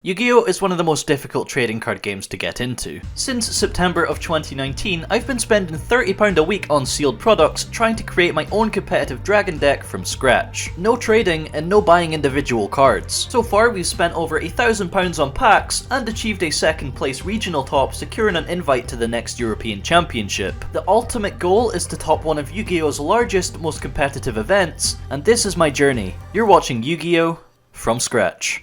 Yu-Gi-Oh! Is one of the most difficult trading card games to get into. Since September of 2019, I've been spending £30 a week on sealed products trying to create my own competitive dragon deck from scratch. No trading and no buying individual cards. So far we've spent over £1,000 on packs and achieved a second place regional top, securing an invite to the next European Championship. The ultimate goal is to top one of Yu-Gi-Oh's largest, most competitive events, and this is my journey. You're watching Yu-Gi-Oh! From scratch.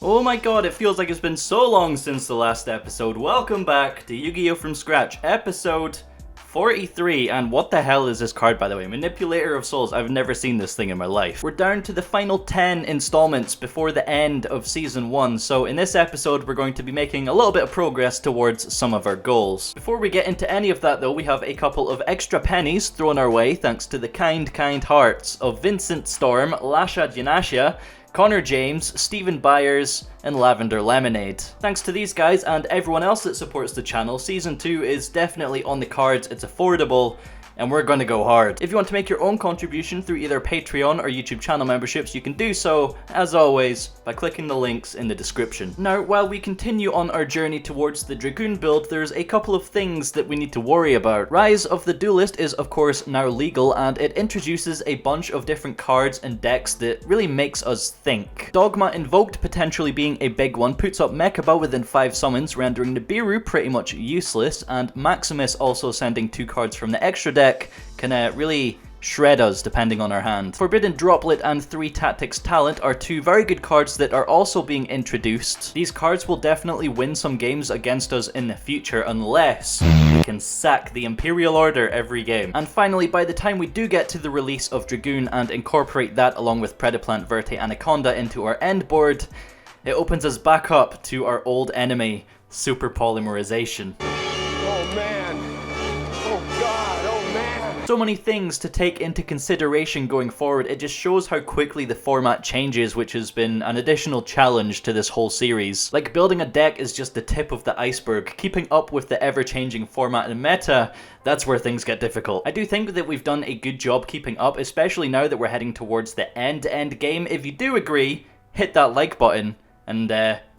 Oh my god, it feels like it's been so long since the last episode. Welcome back to Yu-Gi-Oh! From Scratch, episode 43. And what the hell is this card, by the way? Manipulator of Souls. I've never seen this thing in my life. We're down to the final 10 installments before the end of Season 1. So in this episode, we're going to be making a little bit of progress towards some of our goals. Before we get into any of that though, we have a couple of extra pennies thrown our way thanks to the kind hearts of Vincent Storm, Lasha Janasha, Connor James, Stephen Byers, and Lavender Lemonade. Thanks to these guys and everyone else that supports the channel, Season 2 is definitely on the cards, it's affordable, and we're gonna go hard. If you want to make your own contribution through either Patreon or YouTube channel memberships, you can do so, as always, by clicking the links in the description. Now, while we continue on our journey towards the Dragoon build, there's a couple of things that we need to worry about. Rise of the Duelist is, of course, now legal, and it introduces a bunch of different cards and decks that really makes us think. Dogma Invoked potentially being a big one puts up Mechaba within 5 summons, rendering Nibiru pretty much useless, and Maximus also sending 2 cards from the extra deck can really shred us depending on our hand. Forbidden Droplet and 3 Tactics Talent are 2 very good cards that are also being introduced. These cards will definitely win some games against us in the future unless we can sack the Imperial Order every game. And finally, by the time we do get to the release of Dragoon and incorporate that along with Predaplant, Verte, Anaconda into our end board, it opens us back up to our old enemy, Super Polymerization. Oh man! Oh god! Oh man! So many things to take into consideration going forward. It just shows how quickly the format changes, which has been an additional challenge to this whole series. Like, building a deck is just the tip of the iceberg. Keeping up with the ever-changing format and meta, that's where things get difficult. I do think that we've done a good job keeping up, especially now that we're heading towards the end game. If you do agree, hit that like button, and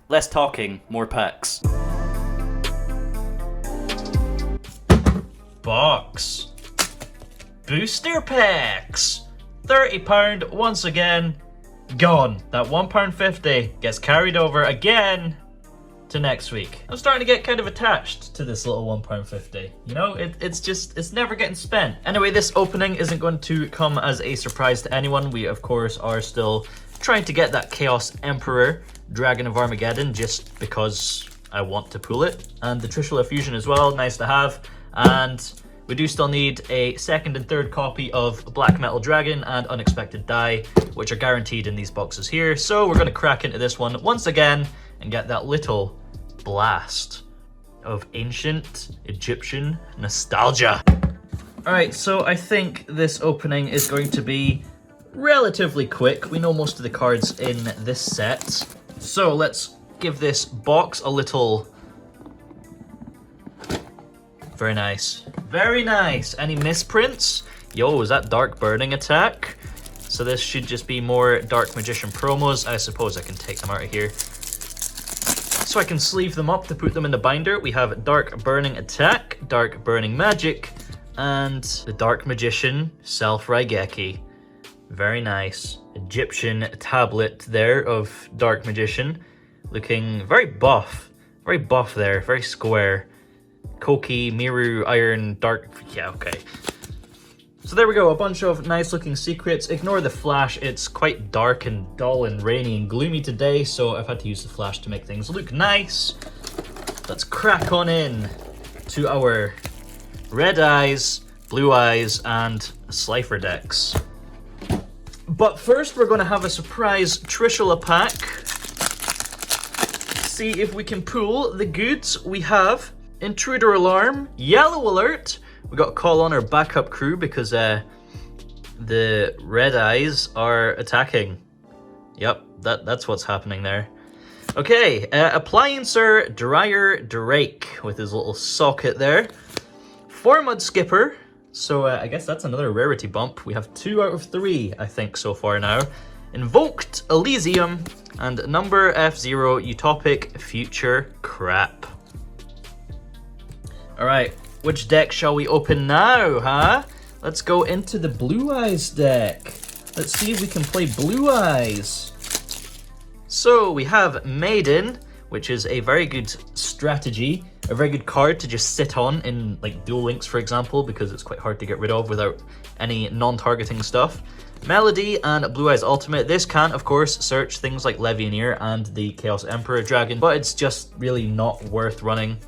less talking, more packs. Box. Booster packs! £30 once again, gone. That £1.50 gets carried over again to next week. I'm starting to get kind of attached to this little £1.50. You know, it's never getting spent. Anyway, this opening isn't going to come as a surprise to anyone. We, of course, are still trying to get that Chaos Emperor Dragon of Armageddon just because I want to pull it. And the Trishula Fusion as well, nice to have. And we do still need a second and third copy of Black Metal Dragon and Unexpected Die, which are guaranteed in these boxes here. So we're going to crack into this one once again and get that little blast of ancient Egyptian nostalgia. Alright, so I think this opening is going to be relatively quick. We know most of the cards in this set. So let's give this box a little... Very nice. Very nice. Any misprints? Yo, is that Dark Burning attack? So this should just be more Dark Magician promos. I suppose I can take them out of here. So I can sleeve them up to put them in the binder. We have Dark Burning attack, Dark Burning magic, and the Dark Magician Self Raigeki. Very nice. Egyptian tablet there of Dark Magician. Looking very buff. Very buff there. Very square. Koki, Miru, Iron, Dark... Yeah, okay. So there we go, a bunch of nice looking secrets. Ignore the flash, it's quite dark and dull and rainy and gloomy today, so I've had to use the flash to make things look nice. Let's crack on in to our red eyes, blue eyes, and Slifer decks. But first we're going to have a surprise Trishula pack. See if we can pull the goods. We have Intruder Alarm, Yellow Alert. We got to call on our backup crew because the red eyes are attacking. Yep, that's what's happening there. Okay, Appliancer Dryer Drake with his little socket there. Formud Skipper, So I guess that's another rarity bump. We have 2 out of 3, I think, so far now. Invoked Elysium and number F0 Utopic Future Crap. Alright, which deck shall we open now, huh? Let's go into the Blue Eyes deck. Let's see if we can play Blue Eyes. So we have Maiden, which is a very good strategy, a very good card to just sit on in like Duel Links, for example, because it's quite hard to get rid of without any non-targeting stuff. Melody and Blue Eyes Ultimate. This can, of course, search things like Levianeer and the Chaos Emperor Dragon, but it's just really not worth running.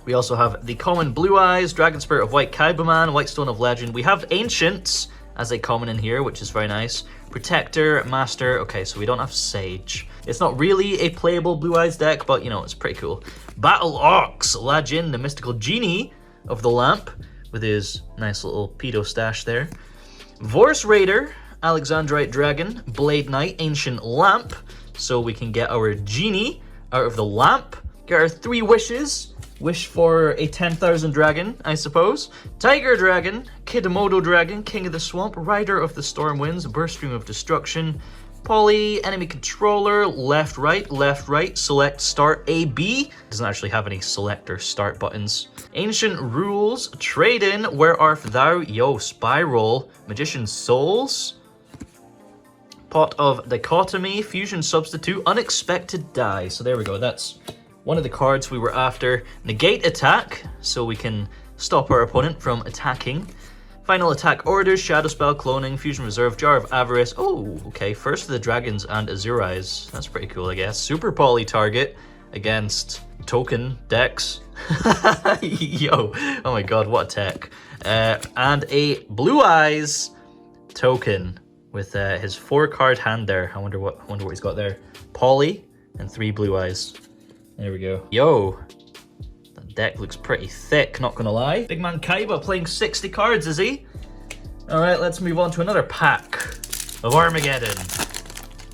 We also have the common Blue Eyes, Dragon Spirit of White Kaibaman, White Stone of Legend. We have Ancients as a common in here, which is very nice. Protector, Master. Okay, so we don't have Sage. It's not really a playable Blue Eyes deck, but you know, it's pretty cool. Battle Ox, Lajin, the mystical genie of the lamp, with his nice little pedo stash there. Vorse Raider, Alexandrite Dragon, Blade Knight, Ancient Lamp, so we can get our genie out of the lamp. Get our 3 wishes. Wish for a 10,000 dragon, I suppose. Tiger Dragon, Kidamodo Dragon, King of the Swamp, Rider of the Storm Winds, Burst Stream of Destruction, Poly, Enemy Controller, left, right, select, start, A, B. Doesn't actually have any select or start buttons. Ancient Rules, Trade In, Where Art Thou? Yo, Spiral, Magician's Souls, Pot of Dichotomy, Fusion Substitute, Unexpected Die. So there we go, that's one of the cards we were after. Negate Attack, so we can stop our opponent from attacking. Final Attack Orders, Shadow Spell, Cloning, Fusion Reserve, Jar of Avarice. Oh, okay, First of the Dragons and Azure Eyes. That's pretty cool, I guess. Super Poly target against token decks. Yo, oh my god, what a tech. And a Blue Eyes token with his 4-card hand there. I wonder what he's got there. Poly and 3 Blue Eyes. There we go. Yo, that deck looks pretty thick, not gonna lie. Big man Kaiba playing 60 cards, is he? Alright, let's move on to another pack of Armageddon.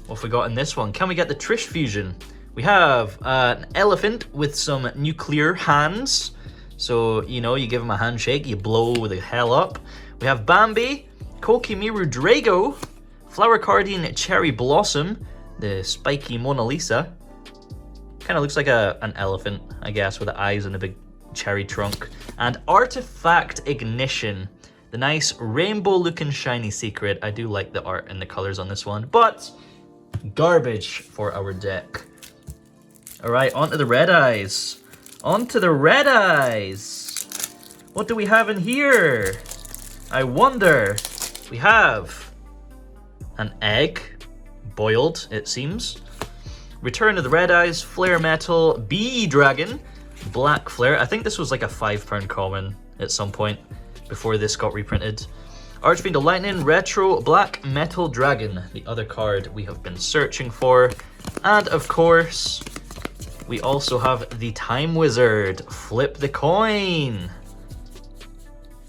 What have we got in this one? Can we get the Trish Fusion? We have an elephant with some nuclear hands. So, you know, you give him a handshake, you blow the hell up. We have Bambi, Kokimiru Drago, Flower Cardian Cherry Blossom, the spiky Mona Lisa. Kind of looks like an elephant, I guess, with the eyes and a big cherry trunk. And Artifact Ignition, the nice rainbow-looking shiny secret. I do like the art and the colors on this one, but garbage for our deck. All right, onto the Red Eyes. Onto the Red Eyes. What do we have in here? I wonder. We have an egg, boiled, it seems. Return of the Red Eyes, Flare Metal, Bee Dragon, Black Flare. I think this was like a 5-turn common at some point before this got reprinted. Archfiend of Lightning, Retro, Black Metal Dragon, the other card we have been searching for. And of course, we also have the Time Wizard, Flip the Coin.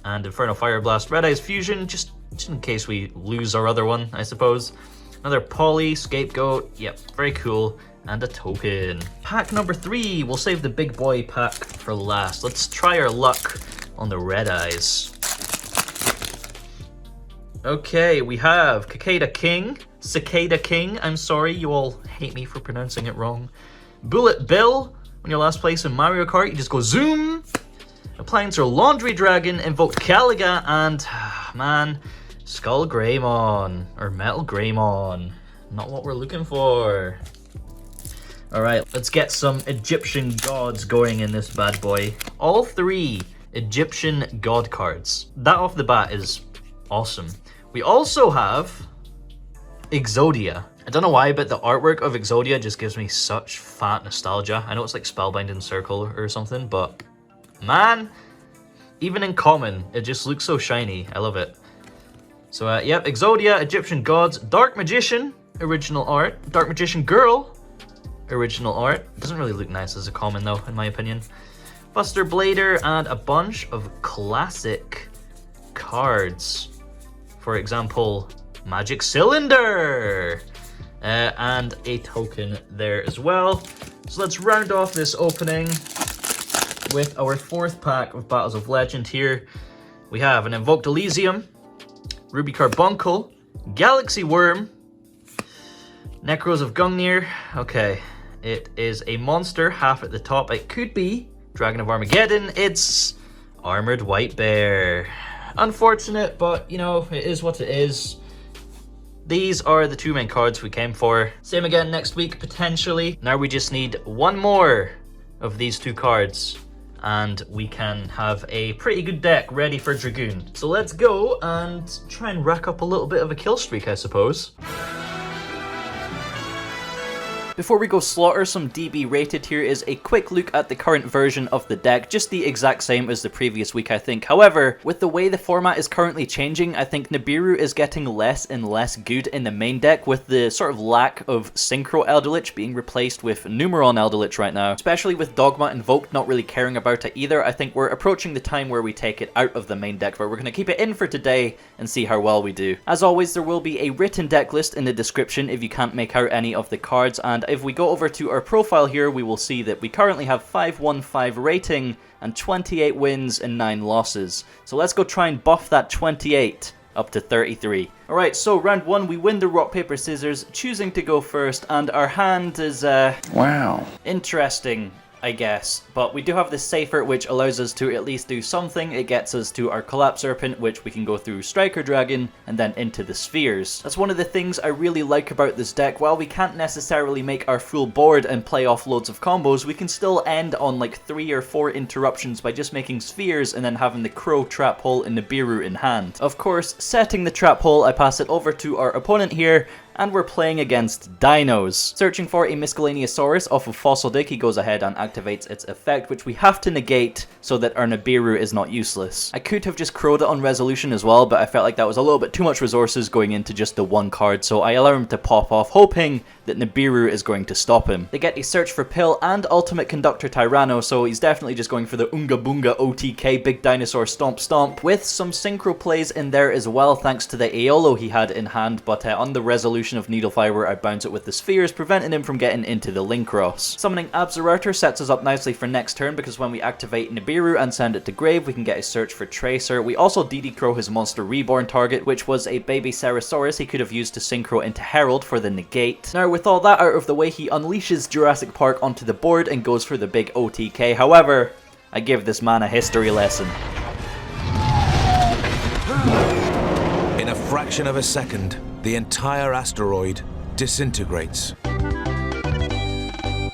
And Inferno Fire Blast, Red Eyes Fusion, just in case we lose our other one, I suppose. Another Poly, Scapegoat, yep, very cool, and a token. Pack number 3, we'll save the big boy pack for last. Let's try our luck on the Red Eyes. Okay, we have Cicada King, I'm sorry, you all hate me for pronouncing it wrong. Bullet Bill, when you're last place in Mario Kart, you just go zoom. Appliancer Laundry Dragon, Invoke Caliga, and, man, Skull Greymon, or Metal Greymon. Not what we're looking for. Alright, let's get some Egyptian gods going in this bad boy. All 3 Egyptian god cards. That off the bat is awesome. We also have Exodia. I don't know why, but the artwork of Exodia just gives me such fat nostalgia. I know it's like Spellbinding Circle or something, but man, even in common, it just looks so shiny. I love it. So, yep, Exodia, Egyptian gods, Dark Magician, original art, Dark Magician Girl, original art. Doesn't really look nice as a common, though, in my opinion. Buster Blader, and a bunch of classic cards. For example, Magic Cylinder, and a token there as well. So let's round off this opening with our 4th pack of Battles of Legend here. We have an Invoked Elysium, Ruby Carbuncle, Galaxy Worm, Necros of Gungnir. Okay, it is a monster, half at the top. It could be Dragon of Armageddon. It's Armored White Bear. Unfortunate, but you know, it is what it is. These are the two main cards we came for. Same again next week, potentially. Now we just need one more of these two cards, and we can have a pretty good deck ready for Dragoon. So let's go and try and rack up a little bit of a kill streak, I suppose. Before we go slaughter some DB rated, here is a quick look at the current version of the deck, just the exact same as the previous week I think. However, with the way the format is currently changing, I think Nibiru is getting less and less good in the main deck, with the sort of lack of Synchro Eldritch being replaced with Numeron Eldritch right now. Especially with Dogma Invoked not really caring about it either, I think we're approaching the time where we take it out of the main deck, but we're going to keep it in for today and see how well we do. As always, there will be a written deck list in the description if you can't make out any of the cards, and if we go over to our profile here, we will see that we currently have 515 rating and 28 wins and 9 losses. So let's go try and buff that 28 up to 33. Alright, so round 1, we win the rock, paper, scissors, choosing to go first, and our hand is, wow, interesting, I guess. But we do have this Seyfert, which allows us to at least do something. It gets us to our Collapserpent, which we can go through Striker Dragon, and then into the Spheres. That's one of the things I really like about this deck. While we can't necessarily make our full board and play off loads of combos, we can still end on like 3 or 4 interruptions by just making Spheres and then having the Crow Trap Hole and Nibiru in hand. Of course, setting the Trap Hole, I pass it over to our opponent here, and we're playing against Dinos. Searching for a Miscellaneousaurus off of Fossil Dig, he goes ahead and activates its effect, which we have to negate so that our Nibiru is not useless. I could have just crowed it on resolution as well, but I felt like that was a little bit too much resources going into just the one card, so I allow him to pop off, hoping that Nibiru is going to stop him. They get a Search for Pill and Ultimate Conductor Tyranno, so he's definitely just going for the Unga Boonga OTK Big Dinosaur Stomp Stomp, with some synchro plays in there as well thanks to the Aeolo he had in hand, but on the resolution of Needle Fiber, I bounce it with the Spheres, preventing him from getting into the Linkross. Summoning Absorouter sets us up nicely for next turn, because when we activate Nibiru and send it to grave, we can get a Search for Tracer. We also DD Crow his Monster Reborn target, which was a baby Ceresaurus he could have used to synchro into Herald for the negate. Now with all that out of the way, he unleashes Jurassic Park onto the board and goes for the big OTK. However, I give this man a history lesson. In a fraction of a second, the entire asteroid disintegrates.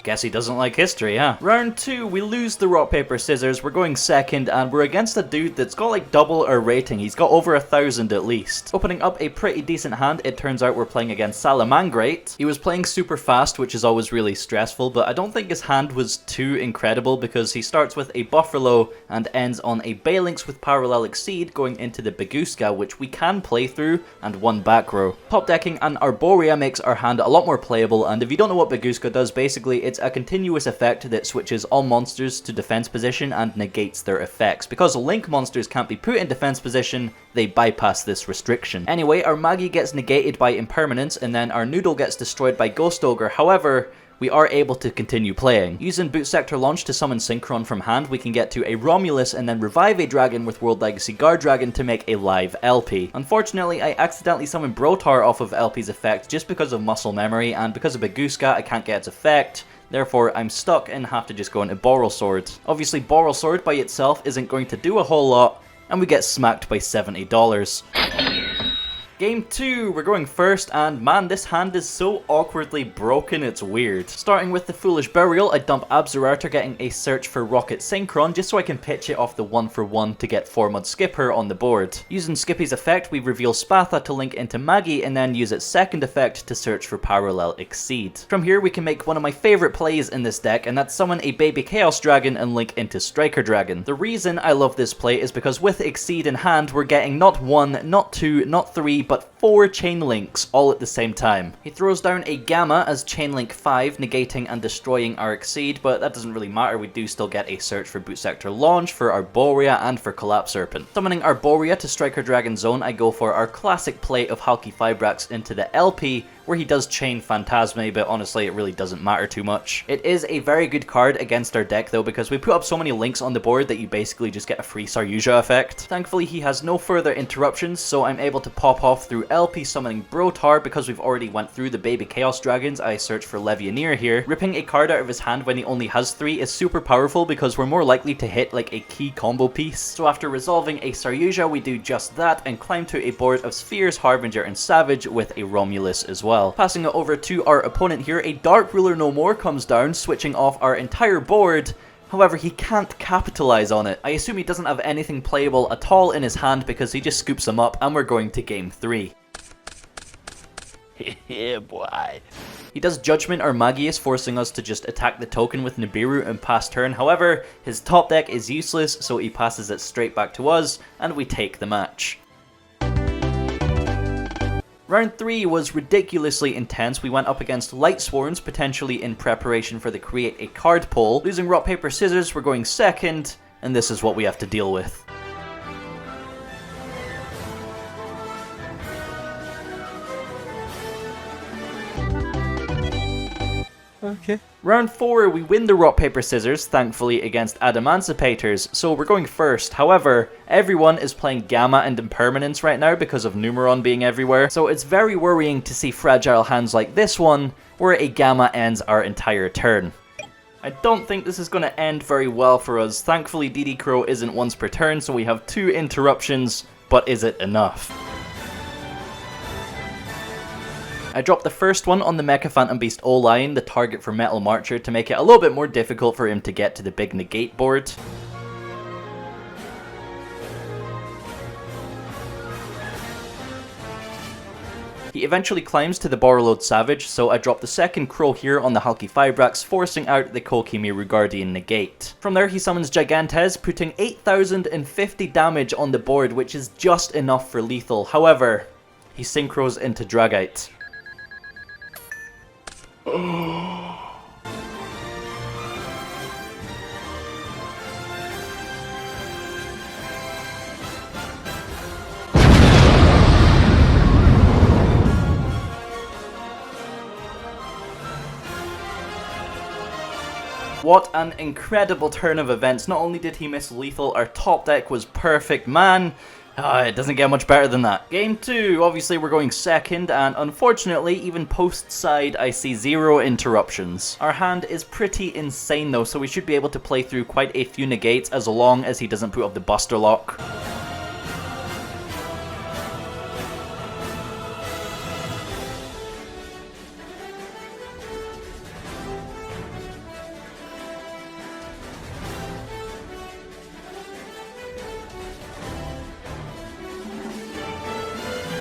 Guess he doesn't like history, huh? Round 2, we lose the rock, paper, scissors. We're going second, and we're against a dude that's got like double our rating. He's got over 1,000 at least. Opening up a pretty decent hand, it turns out we're playing against Salamangrate. He was playing super fast, which is always really stressful, but I don't think his hand was too incredible, because he starts with a Buffalo and ends on a Balinx with Parallel Exceed going into the Baguska, which we can play through, and one back row. Top decking an Arboria makes our hand a lot more playable, and if you don't know what Baguska does, basically it's a continuous effect that switches all monsters to defense position and negates their effects. Because Link monsters can't be put in defense position, they bypass this restriction. Anyway, our Maggie gets negated by Impermanence, and then our Noodle gets destroyed by Ghost Ogre. However, we are able to continue playing. Using Boot Sector Launch to summon Synchron from hand, we can get to a Romulus and then revive a dragon with World Legacy Guard Dragon to make a live LP. Unfortunately, I accidentally summoned Brotaur off of LP's effect just because of muscle memory, and because of Baguska, I can't get its effect. Therefore, I'm stuck and have to just go into Borrelsword. Obviously, Borrelsword by itself isn't going to do a whole lot, and we get smacked by $70. Game 2, we're going first, and man, this hand is so awkwardly broken, it's weird. Starting with the Foolish Burial, I dump Absorouter, getting a Search for Rokket Synchron, just so I can pitch it off the 1-for-1 to get Formud Skipper on the board. Using Skippy's effect, we reveal Spatha to link into Maggie, and then use its second effect to search for Parallel Exceed. From here, we can make one of my favourite plays in this deck, and that's summon a baby Chaos Dragon and link into Striker Dragon. The reason I love this play is because with Exceed in hand, we're getting not 1, not 2, not 3, but 4 chain links all at the same time. He throws down a Gamma as chain link 5, negating and destroying our Exceed, but that doesn't really matter, we do still get a search for Boot Sector Launch, for Arboria, and for Collapserpent. Summoning Arboria to strike our Dragon Zone, I go for our classic play of Halki Fibrax into the LP, where he does chain Phantazmay, but honestly it really doesn't matter too much. It is a very good card against our deck though, because we put up so many links on the board that you basically just get a free Yugioh effect. Thankfully he has no further interruptions, so I'm able to pop off through LP summoning Brotaur. Because we've already went through the baby Chaos Dragons, I search for Levianeer here. Ripping a card out of his hand when he only has 3 is super powerful because we're more likely to hit like a key combo piece. So after resolving a Yugioh, we do just that and climb to a board of Spheres, Harbinger, and Savage with a Romulus as well. Passing it over to our opponent here, a Dark Ruler No More comes down, switching off our entire board. However, he can't capitalize on it. I assume he doesn't have anything playable at all in his hand because he just scoops them up, and we're going to game 3. Yeah, boy. He does Judgment or Magius, forcing us to just attack the token with Nibiru and pass turn. However, his top deck is useless, so he passes it straight back to us, and we take the match. Round 3 was ridiculously intense. We went up against Light Sworns, potentially in preparation for the Create a Card poll. Losing Rock, Paper, Scissors, we're going second, and this is what we have to deal with. Okay. Round 4, we win the Rock, Paper, Scissors, thankfully against Adamanticators, so we're going first. However, everyone is playing Gamma and Impermanence right now because of Numeron being everywhere, so it's very worrying to see fragile hands like this one, where a Gamma ends our entire turn. I don't think this is going to end very well for us. Thankfully, DD Crow isn't once per turn, so we have 2 interruptions, but is it enough? I dropped the first one on the Mecha Phantom Beast O-Line, the target for Metal Marcher, to make it a little bit more difficult for him to get to the big negate board. He eventually climbs to the Borreload Savage, so I drop the second Crow here on the Halki Fibrax, forcing out the Kokimiru Guardian negate. From there he summons Gigantes, putting 8,050 damage on the board, which is just enough for lethal. However, he synchros into Dragite. What an incredible turn of events. Not only did he miss lethal, our top deck was perfect, man. It doesn't get much better than that. Game 2, obviously we're going second, and unfortunately, even post-side, I see 0 interruptions. Our hand is pretty insane though, so we should be able to play through quite a few negates as long as he doesn't put up the Buster Lock.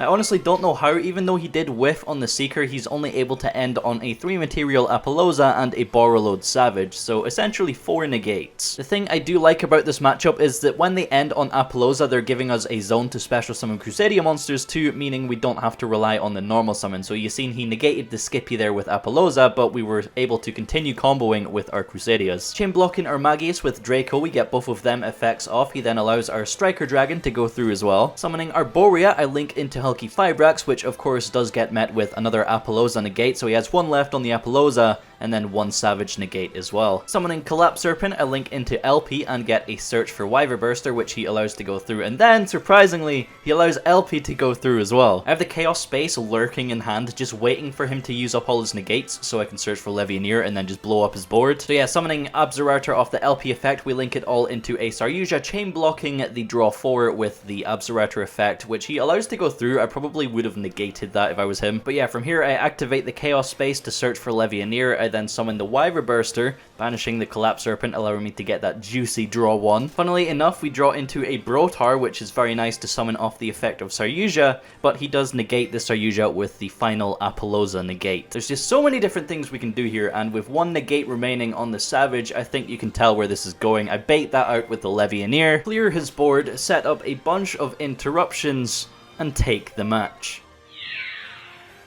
I honestly don't know how, even though he did whiff on the Seeker, he's only able to end on a 3-material Apollousa and a Borreload Savage, so essentially 4 negates. The thing I do like about this matchup is that when they end on Apollousa, they're giving us a zone to special summon Crusadia monsters too, meaning we don't have to rely on the normal summon. So you seen he negated the Skippy there with Apollousa, but we were able to continue comboing with our Crusadias. Chain blocking our Magius with Draco, we get both of them effects off. He then allows our Striker Dragon to go through as well. Summoning Arboria, I link into Halki Fibrax, which of course does get met with another Apollousa negate, so he has 1 left on the Apollousa, and then 1 Savage negate as well. Summoning Collapserpent, I link into LP and get a search for Wyverburster, which he allows to go through, and then, surprisingly, he allows LP to go through as well. I have the Chaos Space lurking in hand, just waiting for him to use up all his negates, so I can search for Levianeer and then just blow up his board. So yeah, summoning Absorouter off the LP effect, we link it all into a Saryuja, chain blocking the draw 4 with the Absorouter effect, which he allows to go through. I probably would have negated that if I was him. But yeah, from here I activate the Chaos Space to search for Levianeer. I then summon the Wyverburster, banishing the Collapserpent, allowing me to get that juicy draw 1. Funnily enough, we draw into a Brotaur, which is very nice to summon off the effect of Saryuja, but he does negate the Saryuja with the final Apollousa negate. There's just so many different things we can do here, and with 1 negate remaining on the Savage, I think you can tell where this is going. I bait that out with the Levianeer, clear his board, set up a bunch of interruptions, and take the match.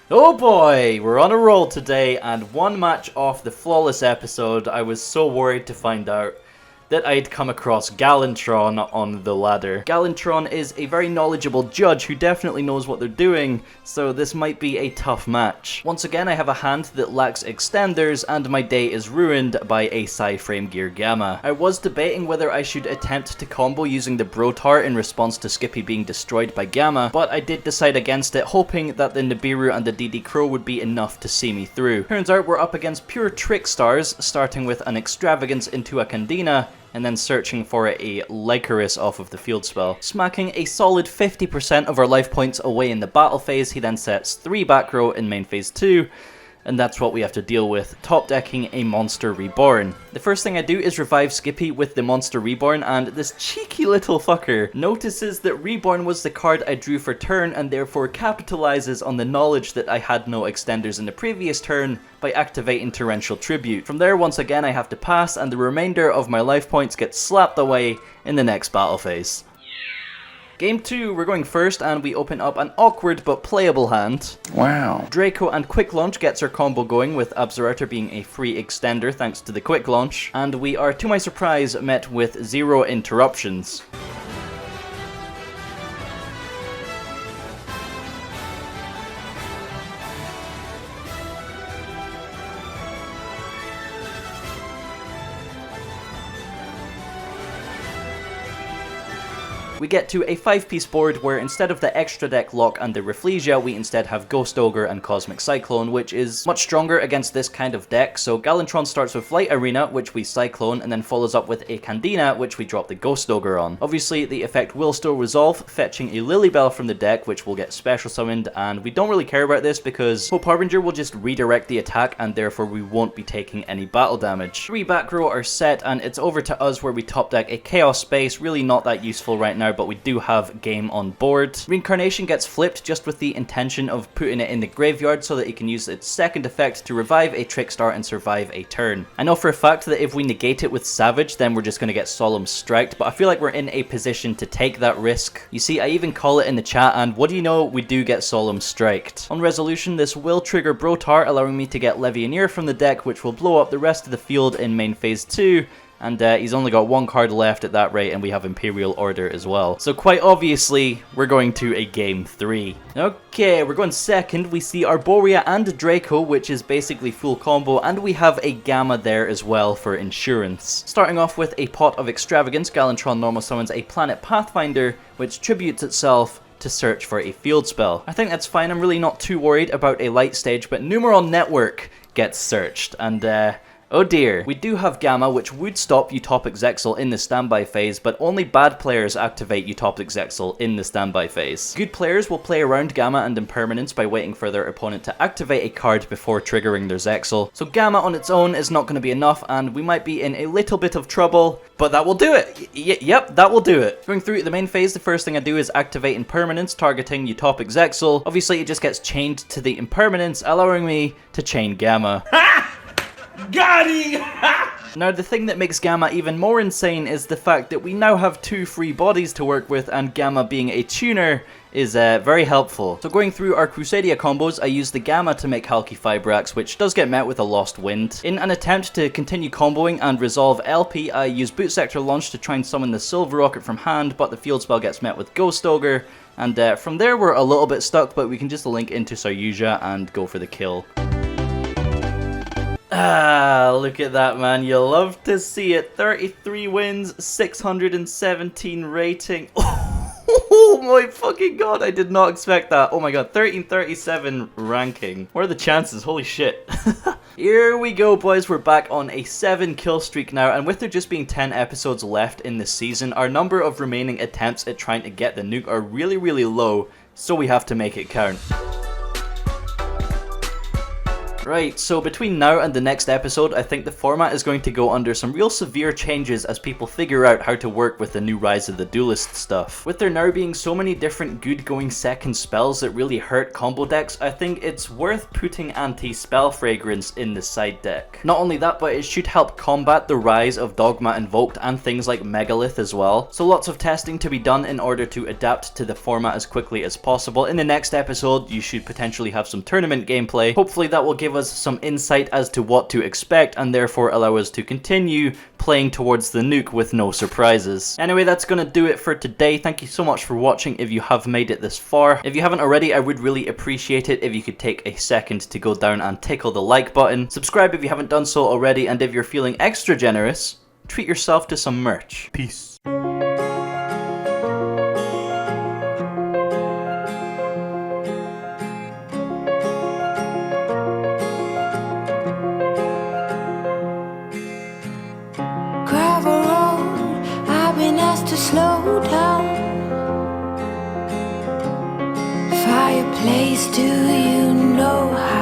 Oh boy, we're on a roll today, and one match off the flawless episode, I was so worried to find out that I'd come across Galantron on the ladder. Galantron is a very knowledgeable judge who definitely knows what they're doing, so this might be a tough match. Once again, I have a hand that lacks extenders, and my day is ruined by a Psy-Frame Gear Gamma. I was debating whether I should attempt to combo using the Brotaur in response to Skippy being destroyed by Gamma, but I did decide against it, hoping that the Nibiru and the DD Crow would be enough to see me through. Turns out we're up against pure trick stars, starting with an Extravagance into a Candina, and then searching for a Lycaris off of the field spell. Smacking a solid 50% of our life points away in the battle phase, he then sets 3 back row in main phase 2, and that's what we have to deal with, top decking a Monster Reborn. The first thing I do is revive Skippy with the Monster Reborn, and this cheeky little fucker notices that Reborn was the card I drew for turn, and therefore capitalizes on the knowledge that I had no extenders in the previous turn by activating Torrential Tribute. From there, once again, I have to pass, and the remainder of my life points get slapped away in the next battle phase. Game 2, we're going first, and we open up an awkward but playable hand. Wow. Draco and Quick Launch gets our combo going, with Absorouter being a free extender thanks to the Quick Launch, and we are, to my surprise, met with 0 interruptions. We get to a 5-piece board where instead of the extra deck lock and the Rafflesia, we instead have Ghost Ogre and Cosmic Cyclone, which is much stronger against this kind of deck. So Galantron starts with Light Arena, which we Cyclone, and then follows up with a Candina, which we drop the Ghost Ogre on. Obviously, the effect will still resolve, fetching a Lilybell from the deck, which will get special summoned, and we don't really care about this because Hope Harbinger will just redirect the attack, and therefore we won't be taking any battle damage. 3 back row are set, and it's over to us where we top deck a Chaos Space, really not that useful right now, but we do have game on board. Reincarnation gets flipped just with the intention of putting it in the graveyard so that it can use its second effect to revive a Trickstar and survive a turn. I know for a fact that if we negate it with Savage, then we're just going to get Solemn Striked, but I feel like we're in a position to take that risk. You see, I even call it in the chat, and what do you know, we do get Solemn Striked. On resolution, this will trigger Brotaur, allowing me to get Levianeer from the deck, which will blow up the rest of the field in main phase 2, and he's only got 1 card left at that rate, and we have Imperial Order as well. So quite obviously, we're going to a game 3. Okay, we're going second. We see Arboria and Draco, which is basically full combo, and we have a Gamma there as well for insurance. Starting off with a pot of Extravagance, Galantron normal summons a Planet Pathfinder, which tributes itself to search for a field spell. I think that's fine. I'm really not too worried about a light stage, but Numeron Network gets searched, and oh dear. We do have Gamma, which would stop Utopic Zexal in the standby phase, but only bad players activate Utopic Zexal in the standby phase. Good players will play around Gamma and Impermanence by waiting for their opponent to activate a card before triggering their Zexal. So Gamma on its own is not going to be enough, and we might be in a little bit of trouble, but that will do it. Yep, that will do it. Going through the main phase, the first thing I do is activate Impermanence, targeting Utopic Zexal. Obviously, it just gets chained to the Impermanence, allowing me to chain Gamma. Got him! Now, the thing that makes Gamma even more insane is the fact that we now have 2 free bodies to work with, and Gamma being a tuner is very helpful. So going through our Crusadia combos, I use the Gamma to make Halki Fibrax, which does get met with a Lost Wind. In an attempt to continue comboing and resolve LP, I use Boot Sector Launch to try and summon the Silverrokket from hand, but the field spell gets met with Ghost Ogre, and from there we're a little bit stuck, but we can just link into Saryuja and go for the kill. Ah, look at that, man. You'll love to see it. 33 wins, 617 rating. Oh my fucking god, I did not expect that. Oh my god, 1337 ranking. What are the chances? Holy shit. Here we go, boys. We're back on a 7 kill streak now, and with there just being 10 episodes left in the season, our number of remaining attempts at trying to get the nuke are really, really low, so we have to make it count. Right, so between now and the next episode, I think the format is going to go under some real severe changes as people figure out how to work with the new Rise of the Duelist stuff. With there now being so many different good going second spells that really hurt combo decks, I think it's worth putting anti-spell fragrance in the side deck. Not only that, but it should help combat the rise of Dogma Invoked and things like Megalith as well. So lots of testing to be done in order to adapt to the format as quickly as possible. In the next episode, you should potentially have some tournament gameplay. Hopefully that will give us some insight as to what to expect and therefore allow us to continue playing towards the nuke with no surprises. Anyway, that's gonna do it for today. Thank you so much for watching if you have made it this far. If you haven't already, I would really appreciate it if you could take a second to go down and tickle the like button. Subscribe if you haven't done so already, and if you're feeling extra generous, treat yourself to some merch. Peace. To slow down. Fireplace, do you know how?